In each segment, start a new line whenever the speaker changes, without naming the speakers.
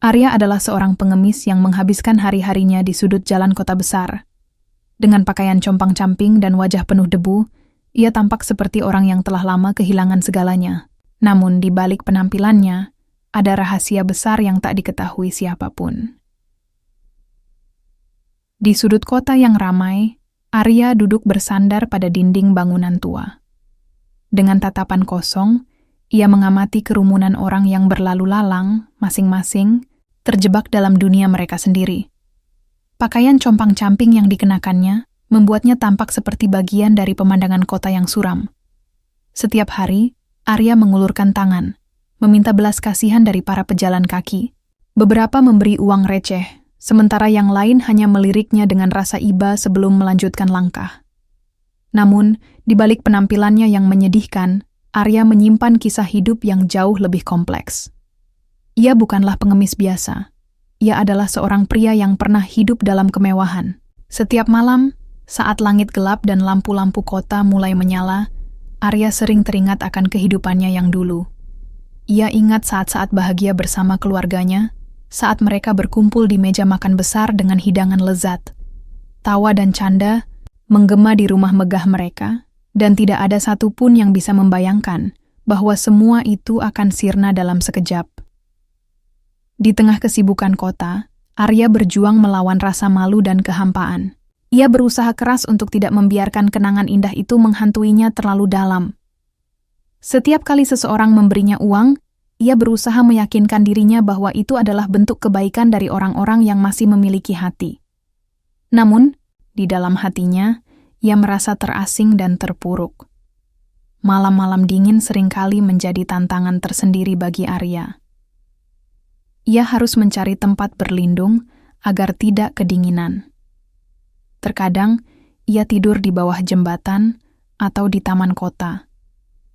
Arya adalah seorang pengemis yang menghabiskan hari-harinya di sudut jalan kota besar. Dengan pakaian compang-camping dan wajah penuh debu, ia tampak seperti orang yang telah lama kehilangan segalanya. Namun di balik penampilannya, ada rahasia besar yang tak diketahui siapapun. Di sudut kota yang ramai, Arya duduk bersandar pada dinding bangunan tua. Dengan tatapan kosong, ia mengamati kerumunan orang yang berlalu lalang, masing-masing terjebak dalam dunia mereka sendiri. Pakaian compang-camping yang dikenakannya membuatnya tampak seperti bagian dari pemandangan kota yang suram. Setiap hari, Arya mengulurkan tangan, meminta belas kasihan dari para pejalan kaki. Beberapa memberi uang receh, sementara yang lain hanya meliriknya dengan rasa iba sebelum melanjutkan langkah. Namun, di balik penampilannya yang menyedihkan, Arya menyimpan kisah hidup yang jauh lebih kompleks. Ia bukanlah pengemis biasa. Ia adalah seorang pria yang pernah hidup dalam kemewahan. Setiap malam, saat langit gelap dan lampu-lampu kota mulai menyala, Arya sering teringat akan kehidupannya yang dulu. Ia ingat saat-saat bahagia bersama keluarganya, saat mereka berkumpul di meja makan besar dengan hidangan lezat. Tawa dan canda menggema di rumah megah mereka, dan tidak ada satupun yang bisa membayangkan bahwa semua itu akan sirna dalam sekejap. Di tengah kesibukan kota, Arya berjuang melawan rasa malu dan kehampaan. Ia berusaha keras untuk tidak membiarkan kenangan indah itu menghantuinya terlalu dalam. Setiap kali seseorang memberinya uang, ia berusaha meyakinkan dirinya bahwa itu adalah bentuk kebaikan dari orang-orang yang masih memiliki hati. Namun, di dalam hatinya, ia merasa terasing dan terpuruk. Malam-malam dingin seringkali menjadi tantangan tersendiri bagi Arya. Ia harus mencari tempat berlindung agar tidak kedinginan. Terkadang, ia tidur di bawah jembatan atau di taman kota,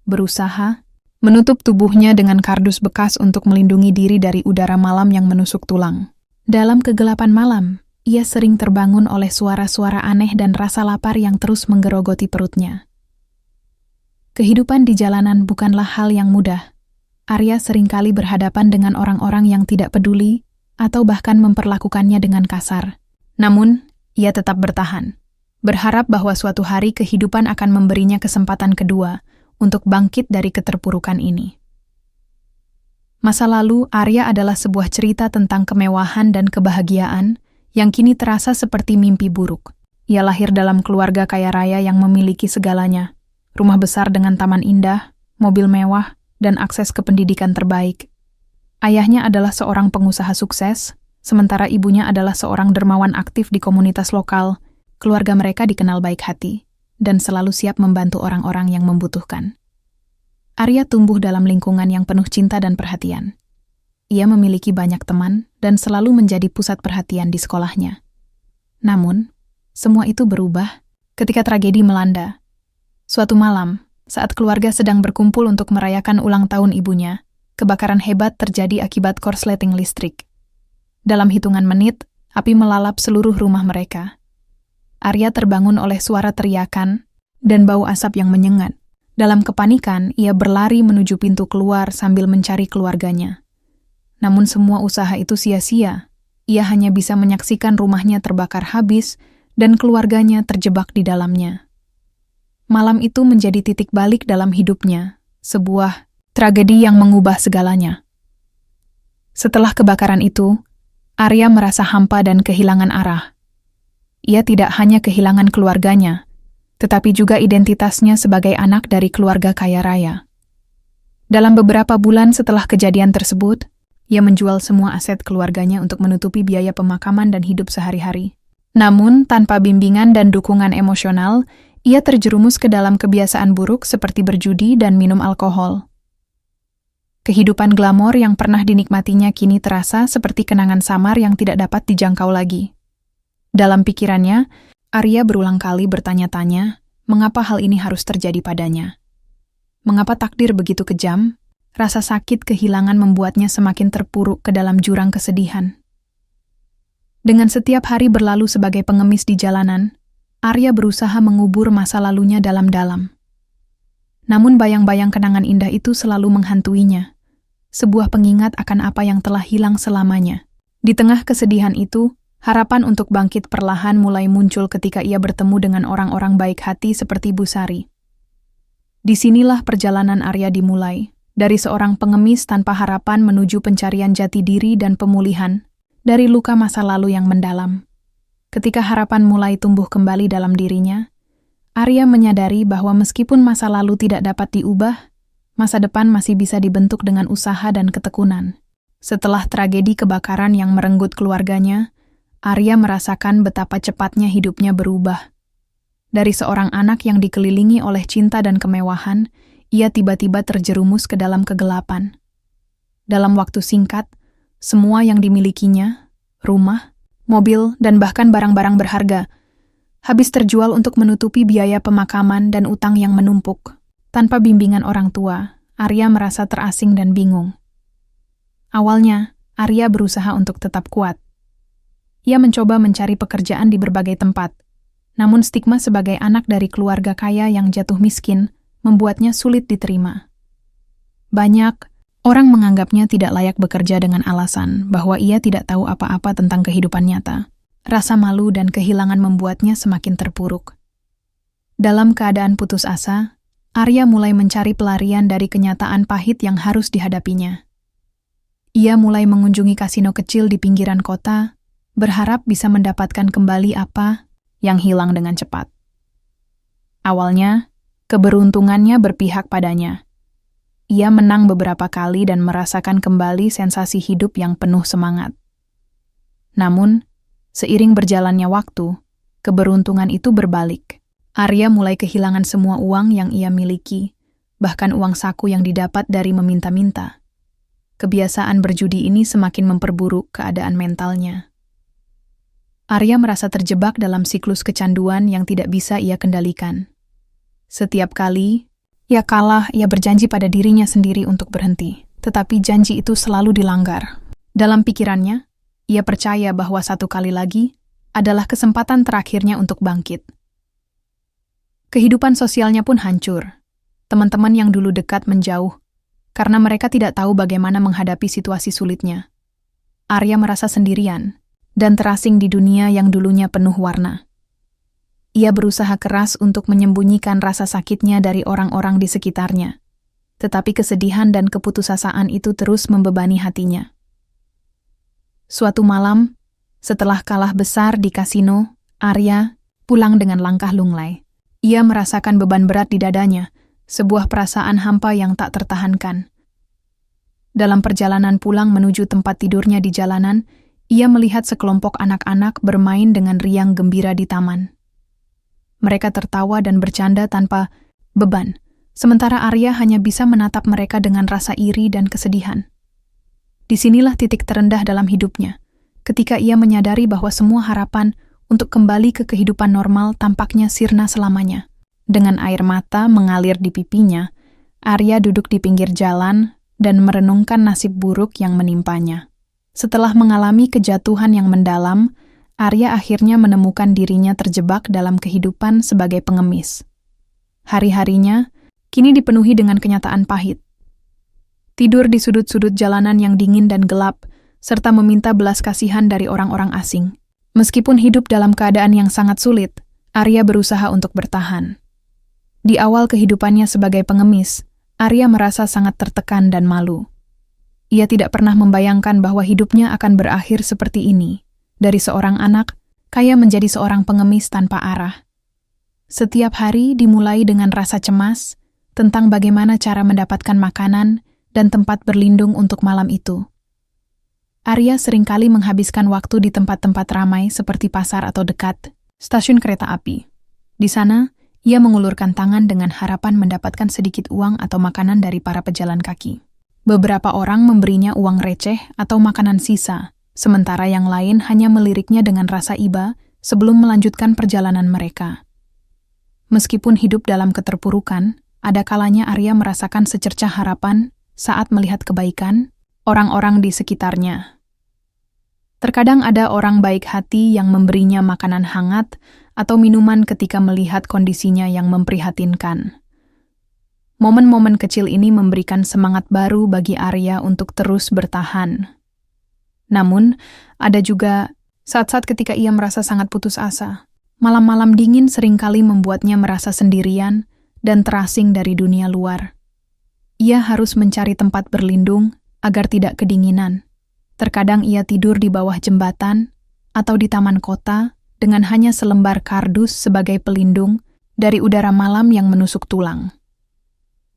berusaha menutup tubuhnya dengan kardus bekas untuk melindungi diri dari udara malam yang menusuk tulang. Dalam kegelapan malam, ia sering terbangun oleh suara-suara aneh dan rasa lapar yang terus menggerogoti perutnya. Kehidupan di jalanan bukanlah hal yang mudah. Arya seringkali berhadapan dengan orang-orang yang tidak peduli atau bahkan memperlakukannya dengan kasar. Namun, ia tetap bertahan, berharap bahwa suatu hari kehidupan akan memberinya kesempatan kedua untuk bangkit dari keterpurukan ini. Masa lalu, Arya adalah sebuah cerita tentang kemewahan dan kebahagiaan yang kini terasa seperti mimpi buruk. Ia lahir dalam keluarga kaya raya yang memiliki segalanya, rumah besar dengan taman indah, mobil mewah, dan akses ke pendidikan terbaik. Ayahnya adalah seorang pengusaha sukses, sementara ibunya adalah seorang dermawan aktif di komunitas lokal. Keluarga mereka dikenal baik hati, dan selalu siap membantu orang-orang yang membutuhkan. Arya tumbuh dalam lingkungan yang penuh cinta dan perhatian. Ia memiliki banyak teman dan selalu menjadi pusat perhatian di sekolahnya. Namun, semua itu berubah ketika tragedi melanda. Suatu malam, saat keluarga sedang berkumpul untuk merayakan ulang tahun ibunya, kebakaran hebat terjadi akibat korsleting listrik. Dalam hitungan menit, api melalap seluruh rumah mereka. Arya terbangun oleh suara teriakan dan bau asap yang menyengat. Dalam kepanikan, ia berlari menuju pintu keluar sambil mencari keluarganya. Namun semua usaha itu sia-sia. Ia hanya bisa menyaksikan rumahnya terbakar habis dan keluarganya terjebak di dalamnya. Malam itu menjadi titik balik dalam hidupnya, sebuah tragedi yang mengubah segalanya. Setelah kebakaran itu, Arya merasa hampa dan kehilangan arah. Ia tidak hanya kehilangan keluarganya, tetapi juga identitasnya sebagai anak dari keluarga kaya raya. Dalam beberapa bulan setelah kejadian tersebut, ia menjual semua aset keluarganya untuk menutupi biaya pemakaman dan hidup sehari-hari. Namun, tanpa bimbingan dan dukungan emosional, ia terjerumus ke dalam kebiasaan buruk seperti berjudi dan minum alkohol. Kehidupan glamor yang pernah dinikmatinya kini terasa seperti kenangan samar yang tidak dapat dijangkau lagi. Dalam pikirannya, Arya berulang kali bertanya-tanya, mengapa hal ini harus terjadi padanya? Mengapa takdir begitu kejam? Rasa sakit kehilangan membuatnya semakin terpuruk ke dalam jurang kesedihan. Dengan setiap hari berlalu sebagai pengemis di jalanan, Arya berusaha mengubur masa lalunya dalam-dalam. Namun bayang-bayang kenangan indah itu selalu menghantuinya. sebuah pengingat akan apa yang telah hilang selamanya. Di tengah kesedihan itu, harapan untuk bangkit perlahan mulai muncul ketika ia bertemu dengan orang-orang baik hati seperti Bu Sari. Disinilah perjalanan Arya dimulai, dari seorang pengemis tanpa harapan menuju pencarian jati diri dan pemulihan dari luka masa lalu yang mendalam. Ketika harapan mulai tumbuh kembali dalam dirinya, Arya menyadari bahwa meskipun masa lalu tidak dapat diubah, masa depan masih bisa dibentuk dengan usaha dan ketekunan. Setelah tragedi kebakaran yang merenggut keluarganya, Arya merasakan betapa cepatnya hidupnya berubah. Dari seorang anak yang dikelilingi oleh cinta dan kemewahan, ia tiba-tiba terjerumus ke dalam kegelapan. Dalam waktu singkat, semua yang dimilikinya, rumah, mobil, dan bahkan barang-barang berharga, habis terjual untuk menutupi biaya pemakaman dan utang yang menumpuk. Tanpa bimbingan orang tua, Arya merasa terasing dan bingung. Awalnya, Arya berusaha untuk tetap kuat. Ia mencoba mencari pekerjaan di berbagai tempat, namun stigma sebagai anak dari keluarga kaya yang jatuh miskin membuatnya sulit diterima. Banyak orang menganggapnya tidak layak bekerja dengan alasan bahwa ia tidak tahu apa-apa tentang kehidupan nyata. Rasa malu dan kehilangan membuatnya semakin terpuruk. Dalam keadaan putus asa, Arya mulai mencari pelarian dari kenyataan pahit yang harus dihadapinya. Ia mulai mengunjungi kasino kecil di pinggiran kota, berharap bisa mendapatkan kembali apa yang hilang dengan cepat. Awalnya, keberuntungannya berpihak padanya. Ia menang beberapa kali dan merasakan kembali sensasi hidup yang penuh semangat. Namun, seiring berjalannya waktu, keberuntungan itu berbalik. Arya mulai kehilangan semua uang yang ia miliki, bahkan uang saku yang didapat dari meminta-minta. Kebiasaan berjudi ini semakin memperburuk keadaan mentalnya. Arya merasa terjebak dalam siklus kecanduan yang tidak bisa ia kendalikan. Setiap kali ia kalah, ia berjanji pada dirinya sendiri untuk berhenti, tetapi janji itu selalu dilanggar. Dalam pikirannya, ia percaya bahwa satu kali lagi adalah kesempatan terakhirnya untuk bangkit. Kehidupan sosialnya pun hancur. Teman-teman yang dulu dekat menjauh, karena mereka tidak tahu bagaimana menghadapi situasi sulitnya. Arya merasa sendirian dan terasing di dunia yang dulunya penuh warna. Ia berusaha keras untuk menyembunyikan rasa sakitnya dari orang-orang di sekitarnya, tetapi kesedihan dan keputusasaan itu terus membebani hatinya. Suatu malam, setelah kalah besar di kasino, Arya pulang dengan langkah lunglai. Ia merasakan beban berat di dadanya, sebuah perasaan hampa yang tak tertahankan. Dalam perjalanan pulang menuju tempat tidurnya di jalanan, ia melihat sekelompok anak-anak bermain dengan riang gembira di taman. Mereka tertawa dan bercanda tanpa beban, sementara Arya hanya bisa menatap mereka dengan rasa iri dan kesedihan. Disinilah titik terendah dalam hidupnya, ketika ia menyadari bahwa semua harapan untuk kembali ke kehidupan normal tampaknya sirna selamanya. Dengan air mata mengalir di pipinya, Arya duduk di pinggir jalan dan merenungkan nasib buruk yang menimpanya. Setelah mengalami kejatuhan yang mendalam, Arya akhirnya menemukan dirinya terjebak dalam kehidupan sebagai pengemis. Hari-harinya kini dipenuhi dengan kenyataan pahit. Tidur di sudut-sudut jalanan yang dingin dan gelap, serta meminta belas kasihan dari orang-orang asing. Meskipun hidup dalam keadaan yang sangat sulit, Arya berusaha untuk bertahan. Di awal kehidupannya sebagai pengemis, Arya merasa sangat tertekan dan malu. Ia tidak pernah membayangkan bahwa hidupnya akan berakhir seperti ini, dari seorang anak kaya menjadi seorang pengemis tanpa arah. Setiap hari dimulai dengan rasa cemas tentang bagaimana cara mendapatkan makanan dan tempat berlindung untuk malam itu. Arya seringkali menghabiskan waktu di tempat-tempat ramai seperti pasar atau dekat stasiun kereta api. Di sana, ia mengulurkan tangan dengan harapan mendapatkan sedikit uang atau makanan dari para pejalan kaki. Beberapa orang memberinya uang receh atau makanan sisa, sementara yang lain hanya meliriknya dengan rasa iba sebelum melanjutkan perjalanan mereka. Meskipun hidup dalam keterpurukan, ada kalanya Arya merasakan secercah harapan saat melihat kebaikan orang-orang di sekitarnya. Terkadang ada orang baik hati yang memberinya makanan hangat atau minuman ketika melihat kondisinya yang memprihatinkan. Momen-momen kecil ini memberikan semangat baru bagi Arya untuk terus bertahan. Namun, ada juga saat-saat ketika ia merasa sangat putus asa. Malam-malam dingin seringkali membuatnya merasa sendirian dan terasing dari dunia luar. Ia harus mencari tempat berlindung agar tidak kedinginan. Terkadang ia tidur di bawah jembatan atau di taman kota dengan hanya selembar kardus sebagai pelindung dari udara malam yang menusuk tulang.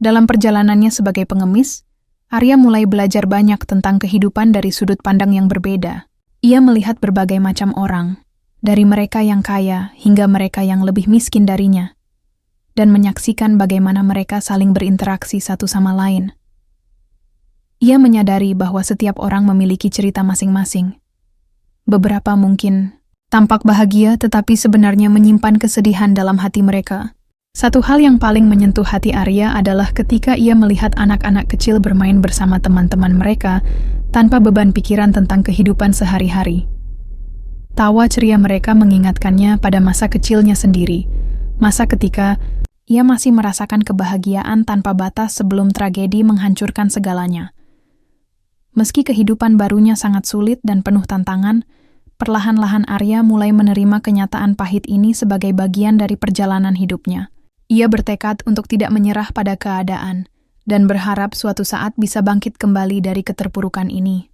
Dalam perjalanannya sebagai pengemis, Arya mulai belajar banyak tentang kehidupan dari sudut pandang yang berbeda. Ia melihat berbagai macam orang, dari mereka yang kaya hingga mereka yang lebih miskin darinya, dan menyaksikan bagaimana mereka saling berinteraksi satu sama lain. Ia menyadari bahwa setiap orang memiliki cerita masing-masing. Beberapa mungkin tampak bahagia tetapi sebenarnya menyimpan kesedihan dalam hati mereka. Satu hal yang paling menyentuh hati Arya adalah ketika ia melihat anak-anak kecil bermain bersama teman-teman mereka tanpa beban pikiran tentang kehidupan sehari-hari. Tawa ceria mereka mengingatkannya pada masa kecilnya sendiri, masa ketika ia masih merasakan kebahagiaan tanpa batas sebelum tragedi menghancurkan segalanya. Meski kehidupan barunya sangat sulit dan penuh tantangan, perlahan-lahan Arya mulai menerima kenyataan pahit ini sebagai bagian dari perjalanan hidupnya. Ia bertekad untuk tidak menyerah pada keadaan dan berharap suatu saat bisa bangkit kembali dari keterpurukan ini.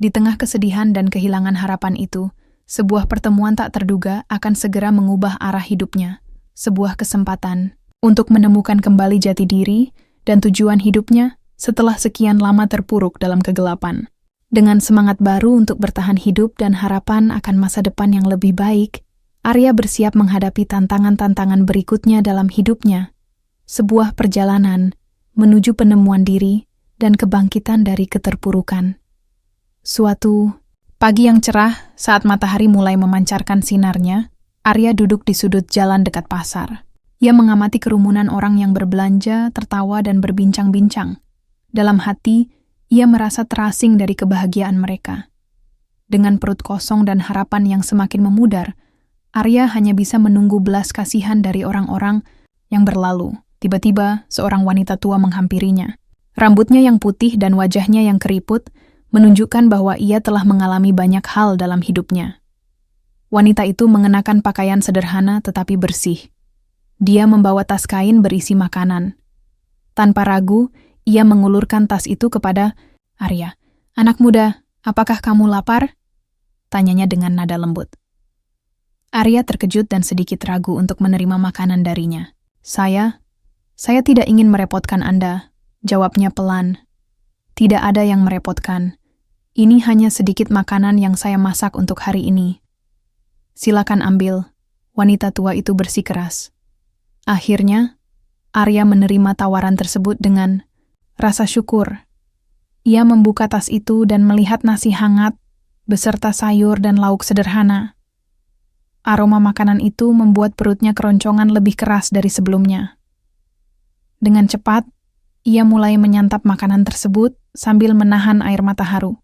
Di tengah kesedihan dan kehilangan harapan itu, sebuah pertemuan tak terduga akan segera mengubah arah hidupnya, sebuah kesempatan untuk menemukan kembali jati diri dan tujuan hidupnya setelah sekian lama terpuruk dalam kegelapan. Dengan semangat baru untuk bertahan hidup dan harapan akan masa depan yang lebih baik, Arya bersiap menghadapi tantangan-tantangan berikutnya dalam hidupnya. Sebuah perjalanan menuju penemuan diri dan kebangkitan dari keterpurukan. Suatu pagi yang cerah, saat matahari mulai memancarkan sinarnya, Arya duduk di sudut jalan dekat pasar. Ia mengamati kerumunan orang yang berbelanja, tertawa, dan berbincang-bincang. Dalam hati, ia merasa terasing dari kebahagiaan mereka. Dengan perut kosong dan harapan yang semakin memudar, Arya hanya bisa menunggu belas kasihan dari orang-orang yang berlalu. Tiba-tiba, seorang wanita tua menghampirinya. Rambutnya yang putih dan wajahnya yang keriput menunjukkan bahwa ia telah mengalami banyak hal dalam hidupnya. Wanita itu mengenakan pakaian sederhana tetapi bersih. Dia membawa tas kain berisi makanan. Tanpa ragu, ia mengulurkan tas itu kepada Arya. "Anak muda, apakah kamu lapar?" tanyanya dengan nada lembut. Arya terkejut dan sedikit ragu untuk menerima makanan darinya. Saya tidak ingin merepotkan Anda," jawabnya pelan. "Tidak ada yang merepotkan. Ini hanya sedikit makanan yang saya masak untuk hari ini." "Silakan ambil," wanita tua itu bersikeras. Akhirnya, Arya menerima tawaran tersebut dengan rasa syukur. Ia membuka tas itu dan melihat nasi hangat beserta sayur dan lauk sederhana. Aroma makanan itu membuat perutnya keroncongan lebih keras dari sebelumnya. Dengan cepat, ia mulai menyantap makanan tersebut sambil menahan air mata haru.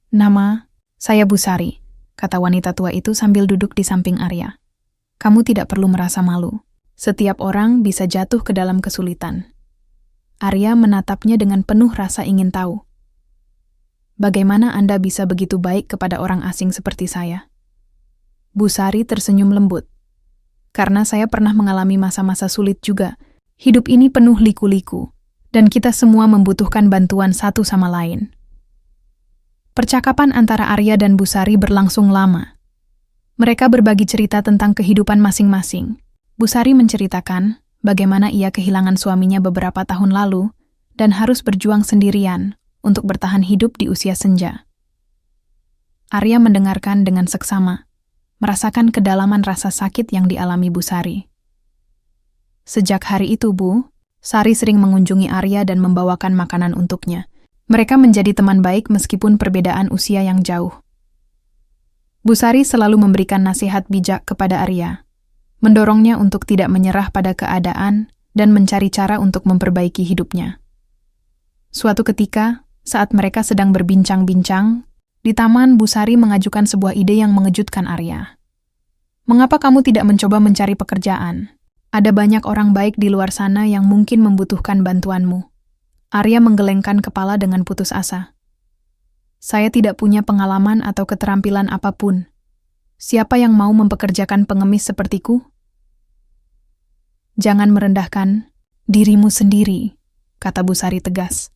"Nama, saya Busari," kata wanita tua itu sambil duduk di samping Arya. "Kamu tidak perlu merasa malu. Setiap orang bisa jatuh ke dalam kesulitan." Arya menatapnya dengan penuh rasa ingin tahu. "Bagaimana Anda bisa begitu baik kepada orang asing seperti saya?" Busari tersenyum lembut. "Karena saya pernah mengalami masa-masa sulit juga. Hidup ini penuh liku-liku, dan kita semua membutuhkan bantuan satu sama lain." Percakapan antara Arya dan Busari berlangsung lama. Mereka berbagi cerita tentang kehidupan masing-masing. Busari menceritakan bagaimana ia kehilangan suaminya beberapa tahun lalu dan harus berjuang sendirian untuk bertahan hidup di usia senja. Arya mendengarkan dengan seksama, merasakan kedalaman rasa sakit yang dialami Busari. Sejak hari itu, Bu, Sari sering mengunjungi Arya dan membawakan makanan untuknya. Mereka menjadi teman baik meskipun perbedaan usia yang jauh. Busari selalu memberikan nasihat bijak kepada Arya, mendorongnya untuk tidak menyerah pada keadaan dan mencari cara untuk memperbaiki hidupnya. Suatu ketika, saat mereka sedang berbincang-bincang, di taman Busari mengajukan sebuah ide yang mengejutkan Arya. "Mengapa kamu tidak mencoba mencari pekerjaan? Ada banyak orang baik di luar sana yang mungkin membutuhkan bantuanmu. Arya menggelengkan kepala dengan putus asa. Saya tidak punya pengalaman atau keterampilan apapun. Siapa yang mau mempekerjakan pengemis sepertiku? Jangan merendahkan dirimu sendiri, kata Busari tegas.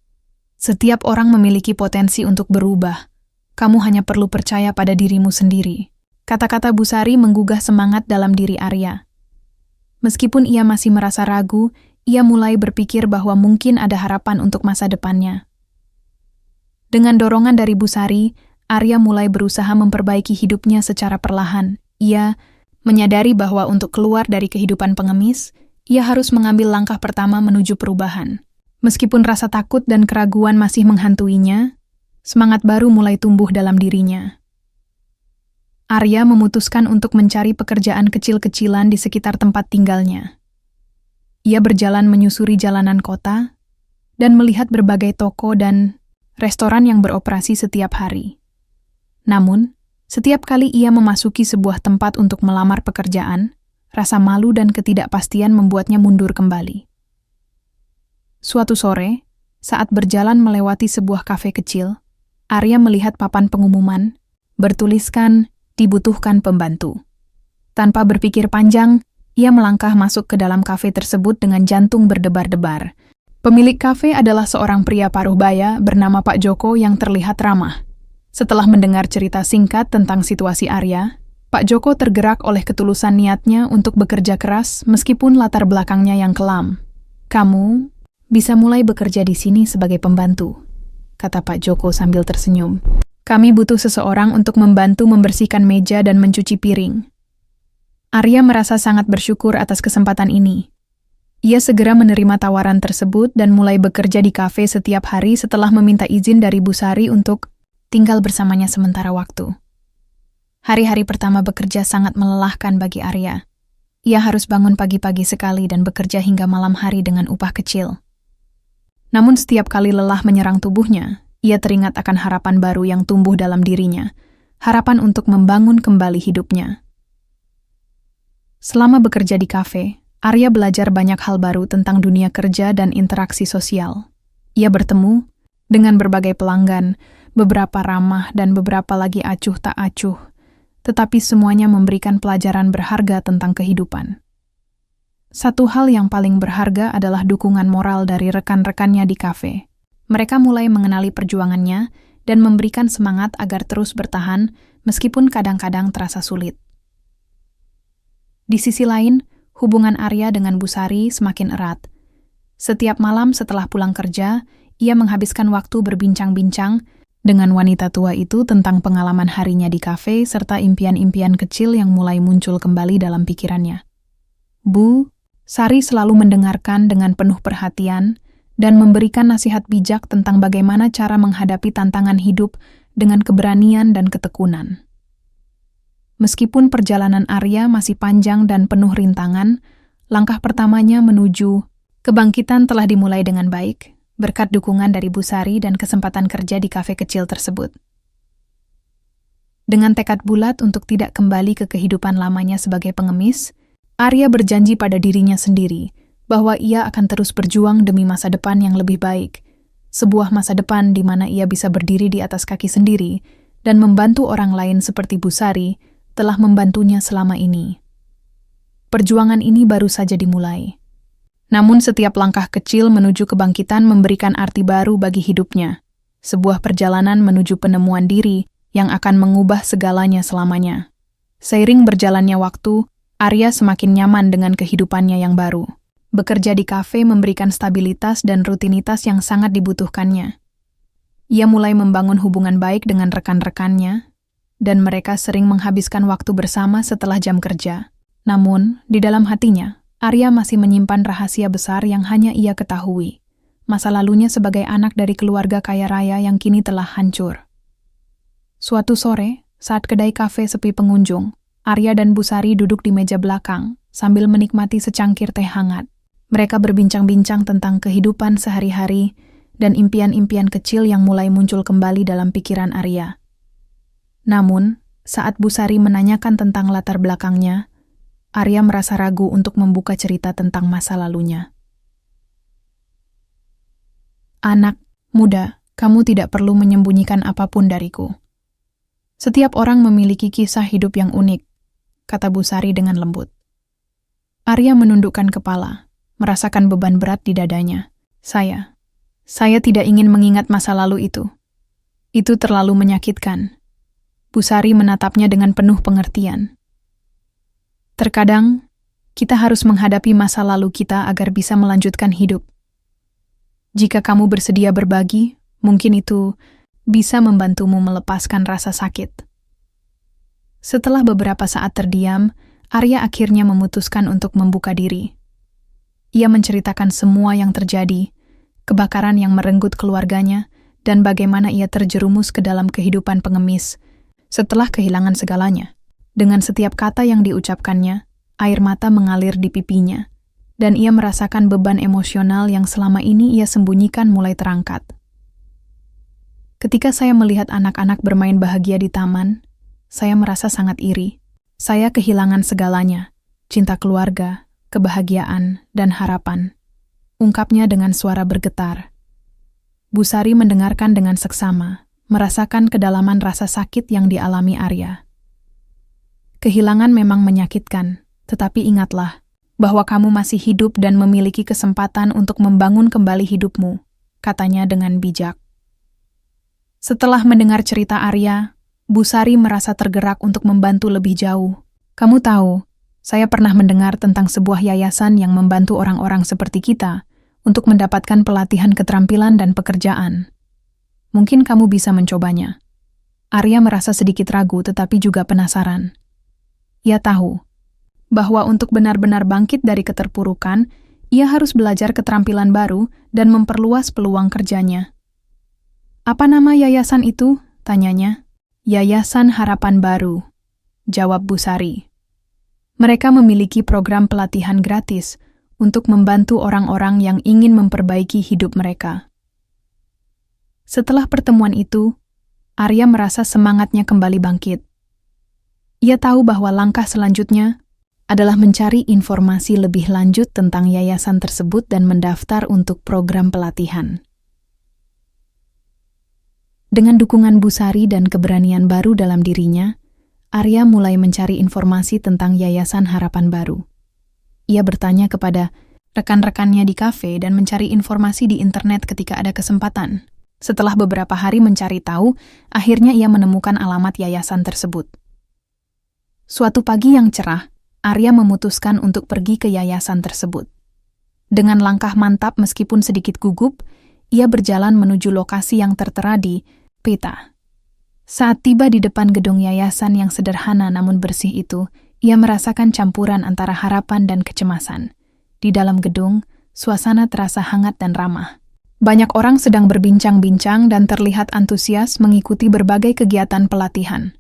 Setiap orang memiliki potensi untuk berubah. Kamu hanya perlu percaya pada dirimu sendiri. Kata-kata Busari menggugah semangat dalam diri Arya. Meskipun ia masih merasa ragu, ia mulai berpikir bahwa mungkin ada harapan untuk masa depannya. Dengan dorongan dari Busari, Arya mulai berusaha memperbaiki hidupnya secara perlahan. Ia menyadari bahwa untuk keluar dari kehidupan pengemis, ia harus mengambil langkah pertama menuju perubahan. Meskipun rasa takut dan keraguan masih menghantuinya, semangat baru mulai tumbuh dalam dirinya. Arya memutuskan untuk mencari pekerjaan kecil-kecilan di sekitar tempat tinggalnya. Ia berjalan menyusuri jalanan kota dan melihat berbagai toko dan restoran yang beroperasi setiap hari. Namun, setiap kali ia memasuki sebuah tempat untuk melamar pekerjaan, rasa malu dan ketidakpastian membuatnya mundur kembali. Suatu sore, saat berjalan melewati sebuah kafe kecil, Arya melihat papan pengumuman bertuliskan dibutuhkan pembantu. Tanpa berpikir panjang, ia melangkah masuk ke dalam kafe tersebut dengan jantung berdebar-debar. Pemilik kafe adalah seorang pria paruh baya bernama Pak Joko yang terlihat ramah. Setelah mendengar cerita singkat tentang situasi Arya, Pak Joko tergerak oleh ketulusan niatnya untuk bekerja keras meskipun latar belakangnya yang kelam. Kamu bisa mulai bekerja di sini sebagai pembantu, kata Pak Joko sambil tersenyum. Kami butuh seseorang untuk membantu membersihkan meja dan mencuci piring. Arya merasa sangat bersyukur atas kesempatan ini. Ia segera menerima tawaran tersebut dan mulai bekerja di kafe setiap hari setelah meminta izin dari Busari untuk tinggal bersamanya sementara waktu. Hari-hari pertama bekerja sangat melelahkan bagi Arya. Ia harus bangun pagi-pagi sekali dan bekerja hingga malam hari dengan upah kecil. Namun setiap kali lelah menyerang tubuhnya, ia teringat akan harapan baru yang tumbuh dalam dirinya, harapan untuk membangun kembali hidupnya. Selama bekerja di kafe, Arya belajar banyak hal baru tentang dunia kerja dan interaksi sosial. Ia bertemu dengan berbagai pelanggan, beberapa ramah dan beberapa lagi acuh tak acuh, tetapi semuanya memberikan pelajaran berharga tentang kehidupan. Satu hal yang paling berharga adalah dukungan moral dari rekan-rekannya di kafe. Mereka mulai mengenali perjuangannya dan memberikan semangat agar terus bertahan meskipun kadang-kadang terasa sulit. Di sisi lain, hubungan Arya dengan Busari semakin erat. Setiap malam setelah pulang kerja, ia menghabiskan waktu berbincang-bincang dengan wanita tua itu tentang pengalaman harinya di kafe serta impian-impian kecil yang mulai muncul kembali dalam pikirannya. Bu Sari selalu mendengarkan dengan penuh perhatian dan memberikan nasihat bijak tentang bagaimana cara menghadapi tantangan hidup dengan keberanian dan ketekunan. Meskipun perjalanan Arya masih panjang dan penuh rintangan, langkah pertamanya menuju kebangkitan telah dimulai dengan baik, berkat dukungan dari Busari dan kesempatan kerja di kafe kecil tersebut. Dengan tekad bulat untuk tidak kembali ke kehidupan lamanya sebagai pengemis, Arya berjanji pada dirinya sendiri bahwa ia akan terus berjuang demi masa depan yang lebih baik, sebuah masa depan di mana ia bisa berdiri di atas kaki sendiri dan membantu orang lain seperti Busari telah membantunya selama ini. Perjuangan ini baru saja dimulai. Namun setiap langkah kecil menuju kebangkitan memberikan arti baru bagi hidupnya, sebuah perjalanan menuju penemuan diri yang akan mengubah segalanya selamanya. Seiring berjalannya waktu, Arya semakin nyaman dengan kehidupannya yang baru. Bekerja di kafe memberikan stabilitas dan rutinitas yang sangat dibutuhkannya. Ia mulai membangun hubungan baik dengan rekan-rekannya, dan mereka sering menghabiskan waktu bersama setelah jam kerja. Namun, di dalam hatinya, Arya masih menyimpan rahasia besar yang hanya ia ketahui. Masa lalunya sebagai anak dari keluarga kaya raya yang kini telah hancur. Suatu sore, saat kedai kafe sepi pengunjung, Arya dan Busari duduk di meja belakang sambil menikmati secangkir teh hangat. Mereka berbincang-bincang tentang kehidupan sehari-hari dan impian-impian kecil yang mulai muncul kembali dalam pikiran Arya. Namun, saat Busari menanyakan tentang latar belakangnya, Arya merasa ragu untuk membuka cerita tentang masa lalunya. Anak muda, kamu tidak perlu menyembunyikan apapun dariku. Setiap orang memiliki kisah hidup yang unik, kata Busari dengan lembut. Arya menundukkan kepala, merasakan beban berat di dadanya. Saya tidak ingin mengingat masa lalu itu. Itu terlalu menyakitkan. Busari menatapnya dengan penuh pengertian. Terkadang, kita harus menghadapi masa lalu kita agar bisa melanjutkan hidup. Jika kamu bersedia berbagi, mungkin itu bisa membantumu melepaskan rasa sakit. Setelah beberapa saat terdiam, Arya akhirnya memutuskan untuk membuka diri. Ia menceritakan semua yang terjadi, kebakaran yang merenggut keluarganya, dan bagaimana ia terjerumus ke dalam kehidupan pengemis setelah kehilangan segalanya. Dengan setiap kata yang diucapkannya, air mata mengalir di pipinya, dan ia merasakan beban emosional yang selama ini ia sembunyikan mulai terangkat. Ketika saya melihat anak-anak bermain bahagia di taman, saya merasa sangat iri. Saya kehilangan segalanya, cinta keluarga, kebahagiaan, dan harapan. Ungkapnya dengan suara bergetar. Busari mendengarkan dengan seksama, merasakan kedalaman rasa sakit yang dialami Arya. Kehilangan memang menyakitkan, tetapi ingatlah bahwa kamu masih hidup dan memiliki kesempatan untuk membangun kembali hidupmu, katanya dengan bijak. Setelah mendengar cerita Arya, Busari merasa tergerak untuk membantu lebih jauh. Kamu tahu, saya pernah mendengar tentang sebuah yayasan yang membantu orang-orang seperti kita untuk mendapatkan pelatihan keterampilan dan pekerjaan. Mungkin kamu bisa mencobanya. Arya merasa sedikit ragu tetapi juga penasaran. Ia tahu bahwa untuk benar-benar bangkit dari keterpurukan, ia harus belajar keterampilan baru dan memperluas peluang kerjanya. Apa nama yayasan itu? Tanyanya. Yayasan Harapan Baru, jawab Busari. Mereka memiliki program pelatihan gratis untuk membantu orang-orang yang ingin memperbaiki hidup mereka. Setelah pertemuan itu, Arya merasa semangatnya kembali bangkit. Ia tahu bahwa langkah selanjutnya adalah mencari informasi lebih lanjut tentang yayasan tersebut dan mendaftar untuk program pelatihan. Dengan dukungan Busari dan keberanian baru dalam dirinya, Arya mulai mencari informasi tentang Yayasan Harapan Baru. Ia bertanya kepada rekan-rekannya di kafe dan mencari informasi di internet ketika ada kesempatan. Setelah beberapa hari mencari tahu, akhirnya ia menemukan alamat yayasan tersebut. Suatu pagi yang cerah, Arya memutuskan untuk pergi ke yayasan tersebut. Dengan langkah mantap meskipun sedikit gugup, ia berjalan menuju lokasi yang tertera di peta. Saat tiba di depan gedung yayasan yang sederhana namun bersih itu, ia merasakan campuran antara harapan dan kecemasan. Di dalam gedung, suasana terasa hangat dan ramah. Banyak orang sedang berbincang-bincang dan terlihat antusias mengikuti berbagai kegiatan pelatihan.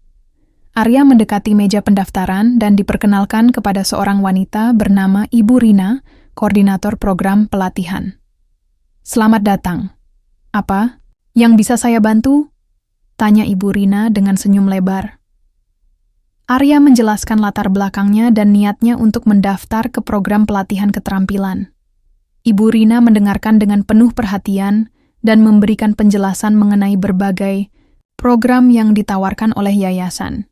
Arya mendekati meja pendaftaran dan diperkenalkan kepada seorang wanita bernama Ibu Rina, koordinator program pelatihan. Selamat datang. Apa yang bisa saya bantu? Tanya Ibu Rina dengan senyum lebar. Arya menjelaskan latar belakangnya dan niatnya untuk mendaftar ke program pelatihan keterampilan. Ibu Rina mendengarkan dengan penuh perhatian dan memberikan penjelasan mengenai berbagai program yang ditawarkan oleh yayasan.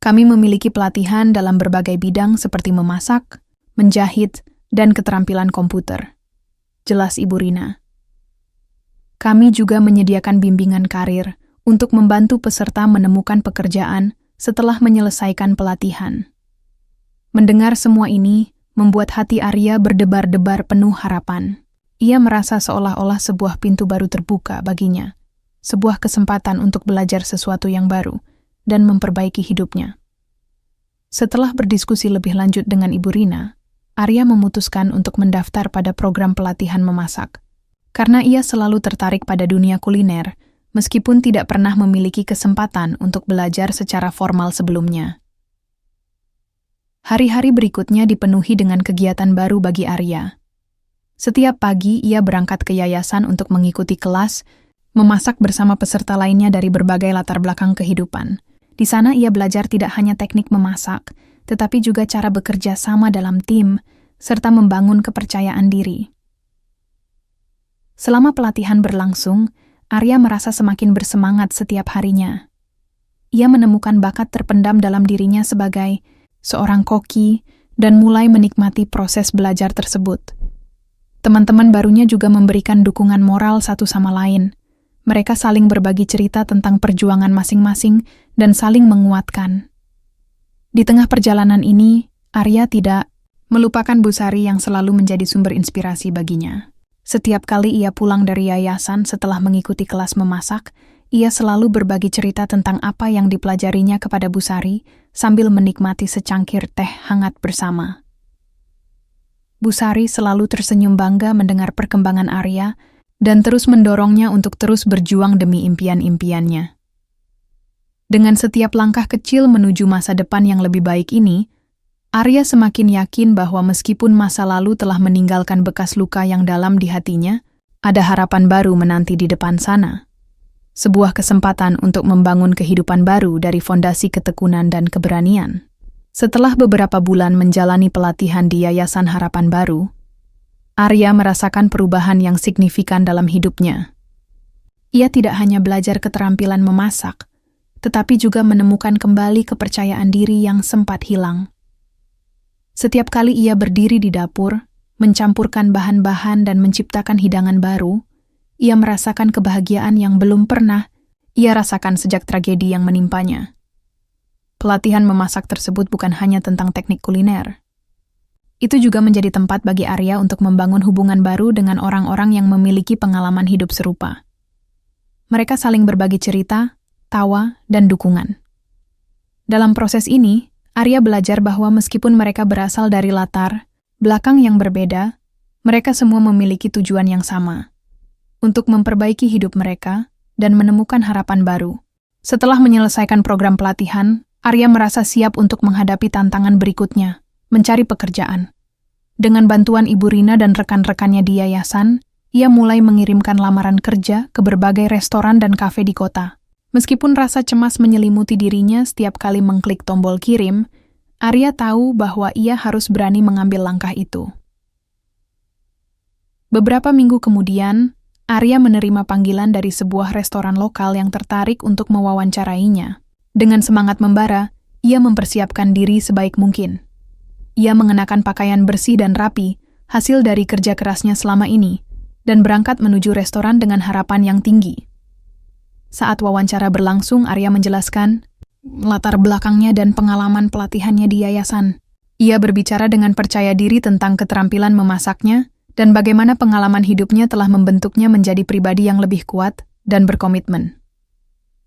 Kami memiliki pelatihan dalam berbagai bidang seperti memasak, menjahit, dan keterampilan komputer. Jelas Ibu Rina. Kami juga menyediakan bimbingan karir untuk membantu peserta menemukan pekerjaan setelah menyelesaikan pelatihan. Mendengar semua ini membuat hati Arya berdebar-debar penuh harapan. Ia merasa seolah-olah sebuah pintu baru terbuka baginya, sebuah kesempatan untuk belajar sesuatu yang baru dan memperbaiki hidupnya. Setelah berdiskusi lebih lanjut dengan Ibu Rina, Arya memutuskan untuk mendaftar pada program pelatihan memasak. Karena ia selalu tertarik pada dunia kuliner, meskipun tidak pernah memiliki kesempatan untuk belajar secara formal sebelumnya. Hari-hari berikutnya dipenuhi dengan kegiatan baru bagi Arya. Setiap pagi ia berangkat ke yayasan untuk mengikuti kelas, memasak bersama peserta lainnya dari berbagai latar belakang kehidupan. Di sana ia belajar tidak hanya teknik memasak, tetapi juga cara bekerja sama dalam tim, serta membangun kepercayaan diri. Selama pelatihan berlangsung, Arya merasa semakin bersemangat setiap harinya. Ia menemukan bakat terpendam dalam dirinya sebagai seorang koki dan mulai menikmati proses belajar tersebut. Teman-teman barunya juga memberikan dukungan moral satu sama lain. Mereka saling berbagi cerita tentang perjuangan masing-masing dan saling menguatkan. Di tengah perjalanan ini, Arya tidak melupakan Busari yang selalu menjadi sumber inspirasi baginya. Setiap kali ia pulang dari yayasan setelah mengikuti kelas memasak, ia selalu berbagi cerita tentang apa yang dipelajarinya kepada Busari sambil menikmati secangkir teh hangat bersama. Busari selalu tersenyum bangga mendengar perkembangan Arya dan terus mendorongnya untuk terus berjuang demi impian-impiannya. Dengan setiap langkah kecil menuju masa depan yang lebih baik ini, Arya semakin yakin bahwa meskipun masa lalu telah meninggalkan bekas luka yang dalam di hatinya, ada harapan baru menanti di depan sana. Sebuah kesempatan untuk membangun kehidupan baru dari fondasi ketekunan dan keberanian. Setelah beberapa bulan menjalani pelatihan di Yayasan Harapan Baru, Arya merasakan perubahan yang signifikan dalam hidupnya. Ia tidak hanya belajar keterampilan memasak, tetapi juga menemukan kembali kepercayaan diri yang sempat hilang. Setiap kali ia berdiri di dapur, mencampurkan bahan-bahan dan menciptakan hidangan baru, ia merasakan kebahagiaan yang belum pernah ia rasakan sejak tragedi yang menimpanya. Pelatihan memasak tersebut bukan hanya tentang teknik kuliner. Itu juga menjadi tempat bagi Arya untuk membangun hubungan baru dengan orang-orang yang memiliki pengalaman hidup serupa. Mereka saling berbagi cerita, tawa, dan dukungan. Dalam proses ini, Arya belajar bahwa meskipun mereka berasal dari latar belakang yang berbeda, mereka semua memiliki tujuan yang sama, untuk memperbaiki hidup mereka dan menemukan harapan baru. Setelah menyelesaikan program pelatihan, Arya merasa siap untuk menghadapi tantangan berikutnya, mencari pekerjaan. Dengan bantuan Ibu Rina dan rekan-rekannya di yayasan, ia mulai mengirimkan lamaran kerja ke berbagai restoran dan kafe di kota. Meskipun rasa cemas menyelimuti dirinya setiap kali mengklik tombol kirim, Arya tahu bahwa ia harus berani mengambil langkah itu. Beberapa minggu kemudian, Arya menerima panggilan dari sebuah restoran lokal yang tertarik untuk mewawancarainya. Dengan semangat membara, ia mempersiapkan diri sebaik mungkin. Ia mengenakan pakaian bersih dan rapi, hasil dari kerja kerasnya selama ini, dan berangkat menuju restoran dengan harapan yang tinggi. Saat wawancara berlangsung, Arya menjelaskan latar belakangnya dan pengalaman pelatihannya di yayasan. Ia berbicara dengan percaya diri tentang keterampilan memasaknya dan bagaimana pengalaman hidupnya telah membentuknya menjadi pribadi yang lebih kuat dan berkomitmen.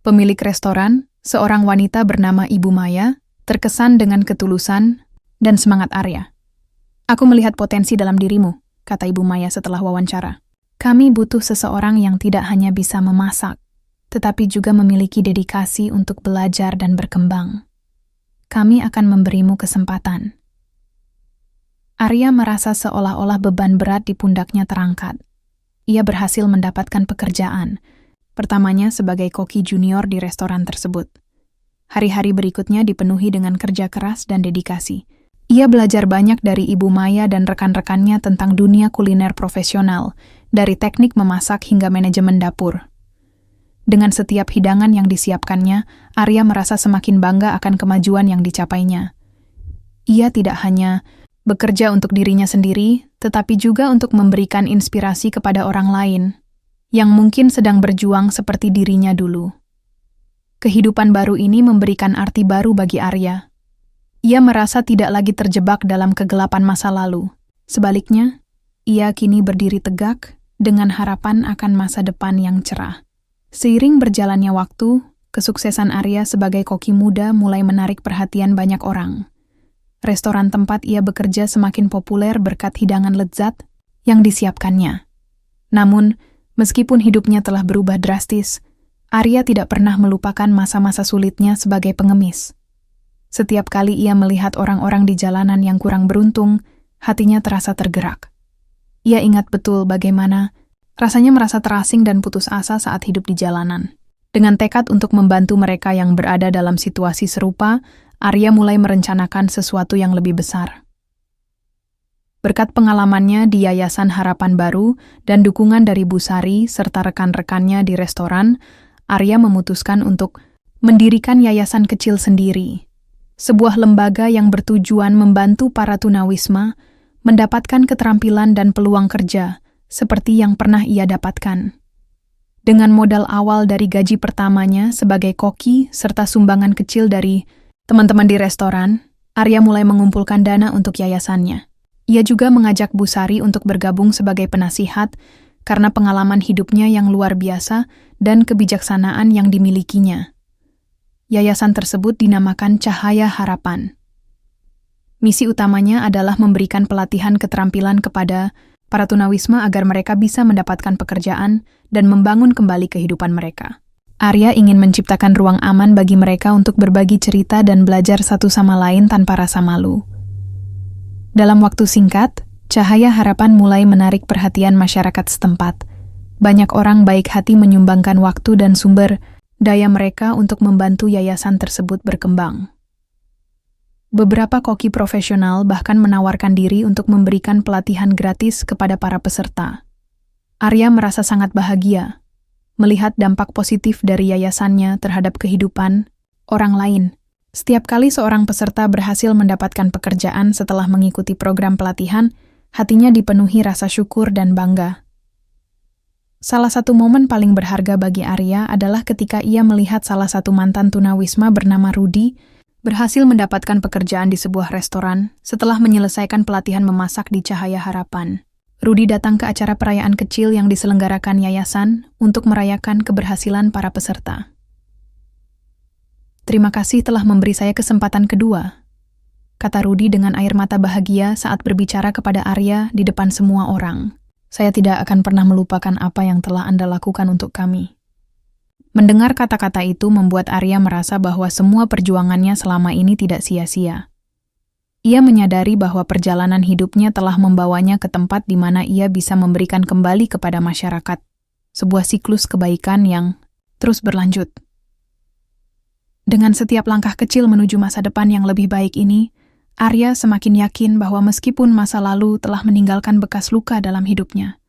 Pemilik restoran, seorang wanita bernama Ibu Maya, terkesan dengan ketulusan dan semangat Arya. "Aku melihat potensi dalam dirimu," kata Ibu Maya setelah wawancara. "Kami butuh seseorang yang tidak hanya bisa memasak, tetapi juga memiliki dedikasi untuk belajar dan berkembang. Kami akan memberimu kesempatan." Arya merasa seolah-olah beban berat di pundaknya terangkat. Ia berhasil mendapatkan pekerjaan, pertamanya sebagai koki junior di restoran tersebut. Hari-hari berikutnya dipenuhi dengan kerja keras dan dedikasi. Ia belajar banyak dari Ibu Maya dan rekan-rekannya tentang dunia kuliner profesional, dari teknik memasak hingga manajemen dapur. Dengan setiap hidangan yang disiapkannya, Arya merasa semakin bangga akan kemajuan yang dicapainya. Ia tidak hanya bekerja untuk dirinya sendiri, tetapi juga untuk memberikan inspirasi kepada orang lain, yang mungkin sedang berjuang seperti dirinya dulu. Kehidupan baru ini memberikan arti baru bagi Arya. Ia merasa tidak lagi terjebak dalam kegelapan masa lalu. Sebaliknya, ia kini berdiri tegak dengan harapan akan masa depan yang cerah. Seiring berjalannya waktu, kesuksesan Arya sebagai koki muda mulai menarik perhatian banyak orang. Restoran tempat ia bekerja semakin populer berkat hidangan lezat yang disiapkannya. Namun, meskipun hidupnya telah berubah drastis, Arya tidak pernah melupakan masa-masa sulitnya sebagai pengemis. Setiap kali ia melihat orang-orang di jalanan yang kurang beruntung, hatinya terasa tergerak. Ia ingat betul bagaimana rasanya merasa terasing dan putus asa saat hidup di jalanan. Dengan tekad untuk membantu mereka yang berada dalam situasi serupa, Arya mulai merencanakan sesuatu yang lebih besar. Berkat pengalamannya di Yayasan Harapan Baru dan dukungan dari Bu Sari serta rekan-rekannya di restoran, Arya memutuskan untuk mendirikan yayasan kecil sendiri. Sebuah lembaga yang bertujuan membantu para tunawisma mendapatkan keterampilan dan peluang kerja seperti yang pernah ia dapatkan. Dengan modal awal dari gaji pertamanya sebagai koki serta sumbangan kecil dari teman-teman di restoran, Arya mulai mengumpulkan dana untuk yayasannya. Ia juga mengajak Bu Sari untuk bergabung sebagai penasihat karena pengalaman hidupnya yang luar biasa dan kebijaksanaan yang dimilikinya. Yayasan tersebut dinamakan Cahaya Harapan. Misi utamanya adalah memberikan pelatihan keterampilan kepada para tunawisma agar mereka bisa mendapatkan pekerjaan dan membangun kembali kehidupan mereka. Arya ingin menciptakan ruang aman bagi mereka untuk berbagi cerita dan belajar satu sama lain tanpa rasa malu. Dalam waktu singkat, Cahaya Harapan mulai menarik perhatian masyarakat setempat. Banyak orang baik hati menyumbangkan waktu dan sumber daya mereka untuk membantu yayasan tersebut berkembang. Beberapa koki profesional bahkan menawarkan diri untuk memberikan pelatihan gratis kepada para peserta. Arya merasa sangat bahagia melihat dampak positif dari yayasannya terhadap kehidupan orang lain. Setiap kali seorang peserta berhasil mendapatkan pekerjaan setelah mengikuti program pelatihan, hatinya dipenuhi rasa syukur dan bangga. Salah satu momen paling berharga bagi Arya adalah ketika ia melihat salah satu mantan tunawisma bernama Rudy berhasil mendapatkan pekerjaan di sebuah restoran setelah menyelesaikan pelatihan memasak di Cahaya Harapan. Rudy datang ke acara perayaan kecil yang diselenggarakan yayasan untuk merayakan keberhasilan para peserta. "Terima kasih telah memberi saya kesempatan kedua," kata Rudy dengan air mata bahagia saat berbicara kepada Arya di depan semua orang. "Saya tidak akan pernah melupakan apa yang telah Anda lakukan untuk kami." Mendengar kata-kata itu membuat Arya merasa bahwa semua perjuangannya selama ini tidak sia-sia. Ia menyadari bahwa perjalanan hidupnya telah membawanya ke tempat di mana ia bisa memberikan kembali kepada masyarakat, sebuah siklus kebaikan yang terus berlanjut. Dengan setiap langkah kecil menuju masa depan yang lebih baik ini, Arya semakin yakin bahwa meskipun masa lalu telah meninggalkan bekas luka dalam hidupnya,